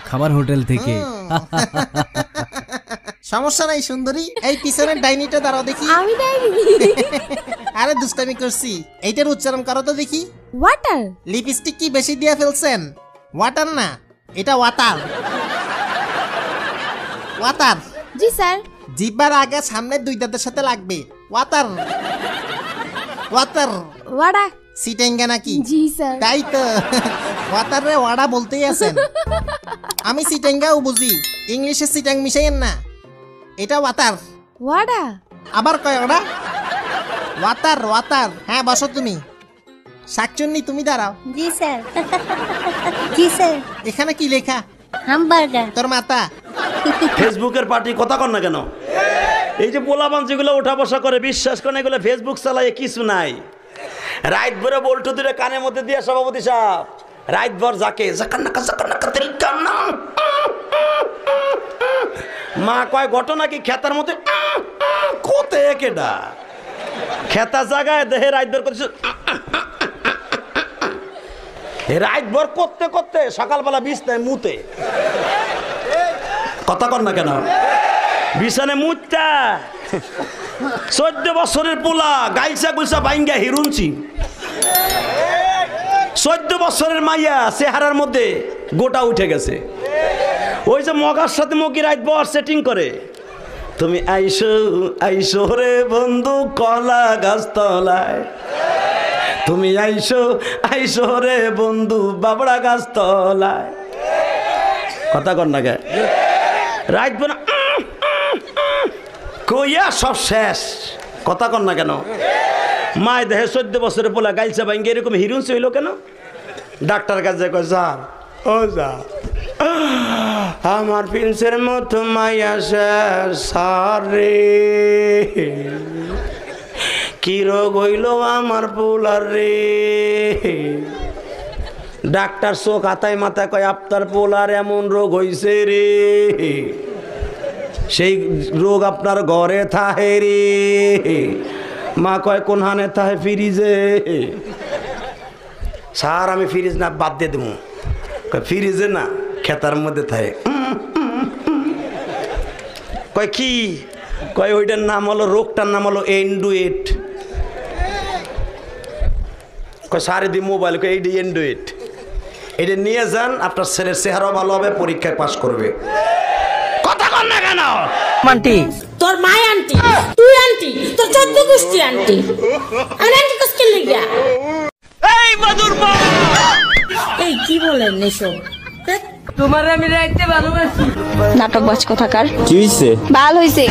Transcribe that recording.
খাবার হোটেল থেকে সমস্যা নাই সুন্দরী, এই পিছনের ডাইনিটা দাঁড়াও দেখি। আমি ডাইনি? আরে দুষ্টামি করছি, এইটার উচ্চারণ করো তো দেখি। ওয়াটার। লিপস্টিক কি বেশি দিয়ে ফেলছেন? ওয়াটার না, এটা ওয়াটার। ওয়াটার। জি স্যার। জিহ্বার আগে সামনের দুই দাঁতের সাথে লাগবে। Water water. ওয়াডা। সিটেঙ্গা নাকি? জি স্যার। তাই তো, ওয়াটার রে ওয়াডা বলতেই আছেন। আমি সিটেঙ্গাও বুঝি, ইংলিশে সিটাং মিশাইয়েন না। এটা ওয়াটার। ওয়াডা। আবার কয় ওটা? Water water. হ্যাঁ বসো তুমি। শাকচুন্নি তুমি দাঁড়াও। জি স্যার। জি স্যার। এখানে কি লেখা? হামবার্গার। তোর মাতা। ফেসবুকের পার্টি কথা কর না কেন? এই যে পোলাপান যেগুলো ওঠা বসা করে, বিশ্বাস করে এগুলো ফেসবুক চালায় কিছু নাই। রাত ভরে বল্টু দূরে কানের মধ্যে দিয়ে সভাপতি সাহেব রাত ভর যাকে মা কয় ঘটনা কি খেতার মধ্যে কোতে কেডা খেতা জায়গায় দেহে রাত ভর করছে। রাত ভর করতে করতে সকালবেলা বিছনায় মুতে। কথা কর না কেন? বিছানে মুতটা 14 বছরের পোলা গাইসা গুইসা বাইঙ্গা হিরুনছি। 14 বছরের মাইয়া চেহারার মধ্যে গোটা উঠে গেছে। ওই যে মগার সাথে মগি রাত বর সেটিং করে। তুমি আইসো আইসো রে বন্ধু কলা গাছ তলায়, তুমি আইসো আইসো রে বন্ধু বাবড়া গাছ তলায়। কথা কর না কে? রাত বোনা কইয়া সব শেষ। কথা কর না কেন? মায় দেহে 14 বছরের পোলা গাইলসা ভাঙ্গে এরকম হিরুনসি হইল কেন? ডাক্তার কাছে কয় স্যার, ও স্যার আমার প্রিন্সের মতো মাইয়া শেষ স্যার রে, কি রোগ হইল আমার পোলার রে। ডাক্তার চোখ হাতায় মাথায় কয় আপনার পোলার এমন রোগ হইছে রে, সেই রোগ আপনার ঘরে থাহে রে। মা কয় কোন হানে থাহে? ফ্রিজে। স্যার আমি ফ্রিজ না বাদ দিয়ে দেবো। ফ্রিজে না, খেতার মধ্যে থাহে। কয় কি? কয় ওইটার নাম হলো, রোগটার নাম হলো এন্ডুয়েট। কয় সারে দি মোবাইল, কয় এইটা এন্ডুয়েট। এটা নিয়ে যান, আপনার ছেলের চেহারাও ভালো হবে, পরীক্ষায় পাস করবে। কথা কর না কেন? আন্টি তোর মাই আন্টি, তুই আন্টি, তোর 14 গোষ্ঠী আন্টি। আর আন্টি কষ্ট লাগিয়া। এই মধুর মা, এই কি বলেন এসব? তোমার আমি রাইতে ভালোবাসি। নাটক বাজ কোথাকার। কি হইছে? ভাল হইছে।